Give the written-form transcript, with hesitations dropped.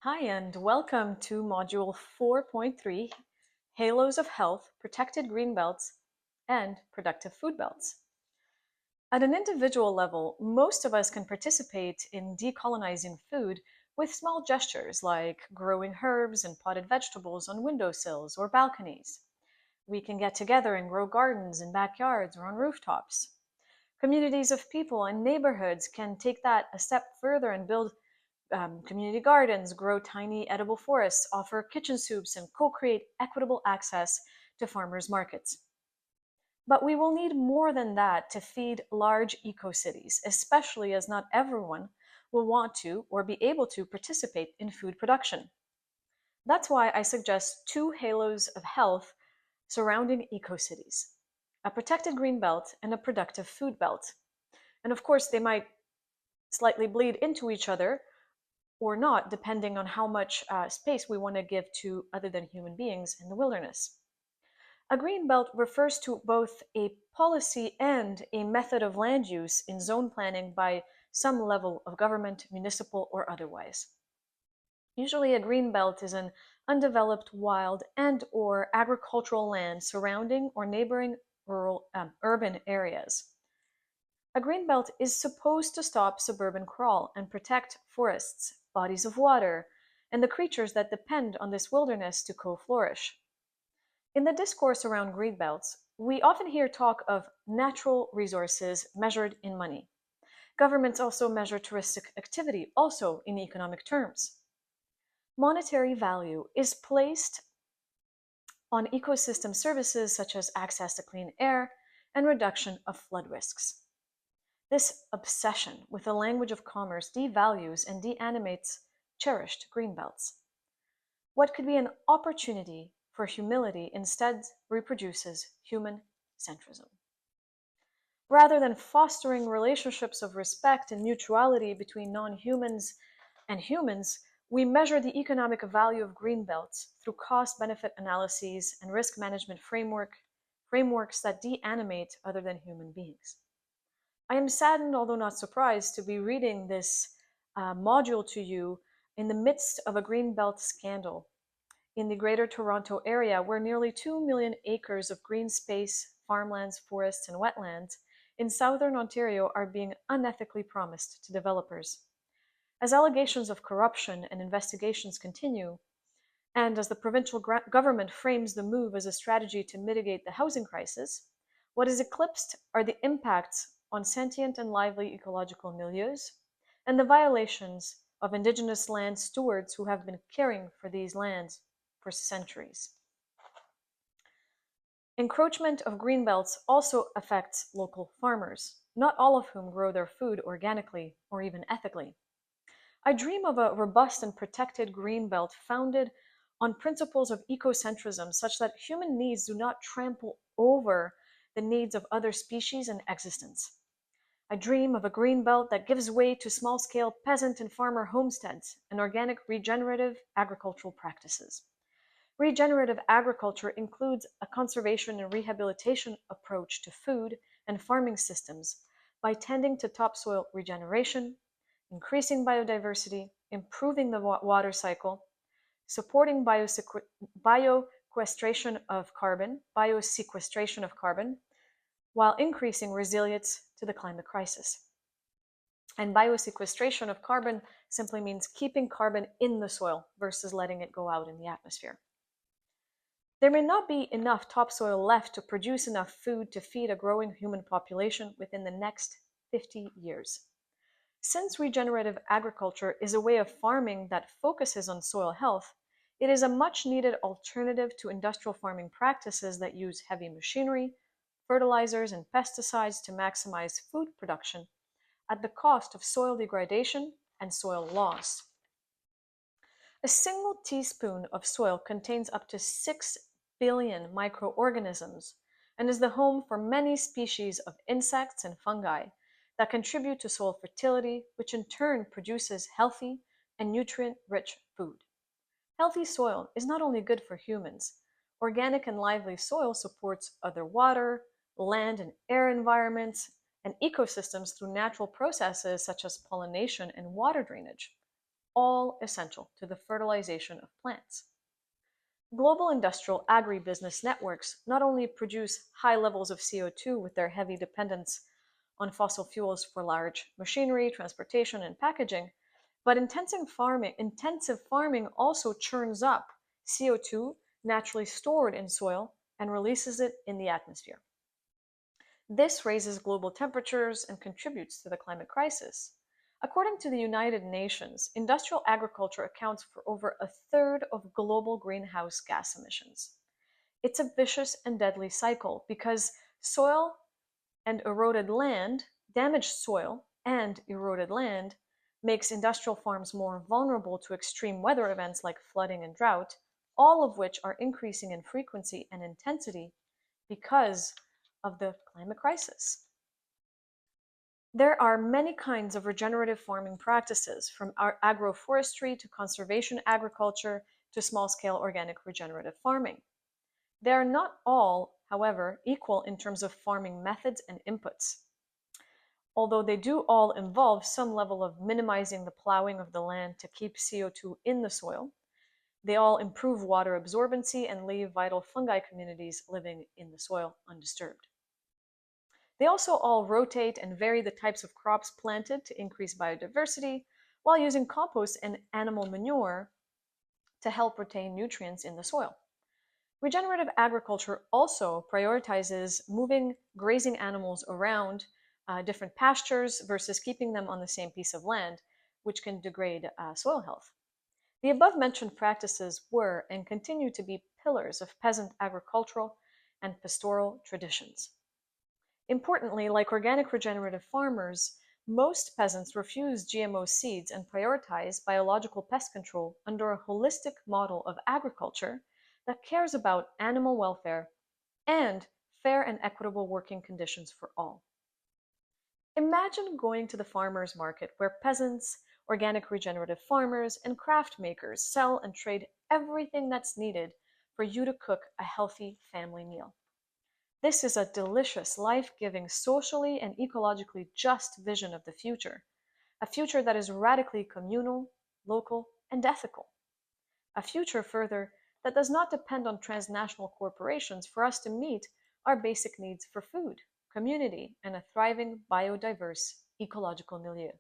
Hi, and welcome to Module 4.3, Halos of Health, Protected Greenbelts, and Productive Foodbelts. At an individual level, most of us can participate in decolonizing food with small gestures like growing herbs and potted vegetables on windowsills or balconies. We can get together and grow gardens in backyards or on rooftops. Communities of people and neighborhoods can take that a step further and build community gardens, grow tiny edible forests, offer kitchen soups, and co-create equitable access to farmers' markets. But we will need more than that to feed large eco-cities, especially as not everyone will want to or be able to participate in food production. That's why I suggest two halos of health surrounding eco-cities: a protected green belt and a productive food belt. And of course, they might slightly bleed into each other, or not, depending on how much space we want to give to other than human beings in the wilderness. A green belt refers to both a policy and a method of land use in zone planning by some level of government, municipal or otherwise. Usually a green belt is an undeveloped wild and or agricultural land surrounding or neighboring urban areas. A green belt is supposed to stop suburban crawl and protect forests, bodies of water, and the creatures that depend on this wilderness to co-flourish. In the discourse around green belts, we often hear talk of natural resources measured in money. Governments also measure touristic activity, also in economic terms. Monetary value is placed on ecosystem services such as access to clean air and reduction of flood risks. This obsession with the language of commerce devalues and deanimates cherished greenbelts. What could be an opportunity for humility instead reproduces human centrism. Rather than fostering relationships of respect and mutuality between non-humans and humans, we measure the economic value of greenbelts through cost-benefit analyses and risk management frameworks that deanimate other than human beings. I am saddened, although not surprised, to be reading this module to you in the midst of a greenbelt scandal in the Greater Toronto Area, where nearly 2 million acres of green space, farmlands, forests, and wetlands in southern Ontario are being unethically promised to developers. As allegations of corruption and investigations continue, and as the provincial government frames the move as a strategy to mitigate the housing crisis, what is eclipsed are the impacts on sentient and lively ecological milieus, and the violations of Indigenous land stewards who have been caring for these lands for centuries. Encroachment of greenbelts also affects local farmers, not all of whom grow their food organically or even ethically. I dream of a robust and protected greenbelt founded on principles of ecocentrism such that human needs do not trample over the needs of other species and existence. I dream of a green belt that gives way to small-scale peasant and farmer homesteads and organic regenerative agricultural practices. Regenerative agriculture includes a conservation and rehabilitation approach to food and farming systems by tending to topsoil regeneration, increasing biodiversity, improving the water cycle, supporting biosequestration of carbon, while increasing resilience to the climate crisis. And biosequestration of carbon simply means keeping carbon in the soil versus letting it go out in the atmosphere. There may not be enough topsoil left to produce enough food to feed a growing human population within the next 50 years. Since regenerative agriculture is a way of farming that focuses on soil health, it is a much-needed alternative to industrial farming practices that use heavy machinery, fertilizers, and pesticides to maximize food production at the cost of soil degradation and soil loss. A single teaspoon of soil contains up to 6 billion microorganisms and is the home for many species of insects and fungi that contribute to soil fertility, which in turn produces healthy and nutrient-rich food. Healthy soil is not only good for humans. Organic and lively soil supports other water, land and air environments, and ecosystems through natural processes such as pollination and water drainage. all essential to the fertilization of plants. Global industrial agribusiness networks not only produce high levels of CO2 with their heavy dependence on fossil fuels for large machinery, transportation, and packaging, but intensive farming also churns up CO2 naturally stored in soil and releases it in the atmosphere. This raises global temperatures and contributes to the climate crisis. According to the United Nations, industrial agriculture accounts for over a third of global greenhouse gas emissions. It's a vicious and deadly cycle because damaged soil and eroded land makes industrial farms more vulnerable to extreme weather events like flooding and drought, all of which are increasing in frequency and intensity because of the climate crisis. There are many kinds of regenerative farming practices, from agroforestry to conservation agriculture to small-scale organic regenerative farming. They are not all, however, equal in terms of farming methods and inputs. Although they do all involve some level of minimizing the plowing of the land to keep CO2 in the soil, they all improve water absorbency and leave vital fungi communities living in the soil undisturbed. They also all rotate and vary the types of crops planted to increase biodiversity, while using compost and animal manure to help retain nutrients in the soil. Regenerative agriculture also prioritizes moving grazing animals around different pastures versus keeping them on the same piece of land, which can degrade soil health. The above-mentioned practices were and continue to be pillars of peasant agricultural and pastoral traditions. Importantly, like organic regenerative farmers, most peasants refuse GMO seeds and prioritize biological pest control under a holistic model of agriculture that cares about animal welfare and fair and equitable working conditions for all. Imagine going to the farmers market where peasants, organic regenerative farmers, and craft makers sell and trade everything that's needed for you to cook a healthy family meal. This is a delicious, life-giving, socially and ecologically just vision of the future, a future that is radically communal, local, and ethical. A future, further, that does not depend on transnational corporations for us to meet our basic needs for food, community, and a thriving, biodiverse, ecological milieu.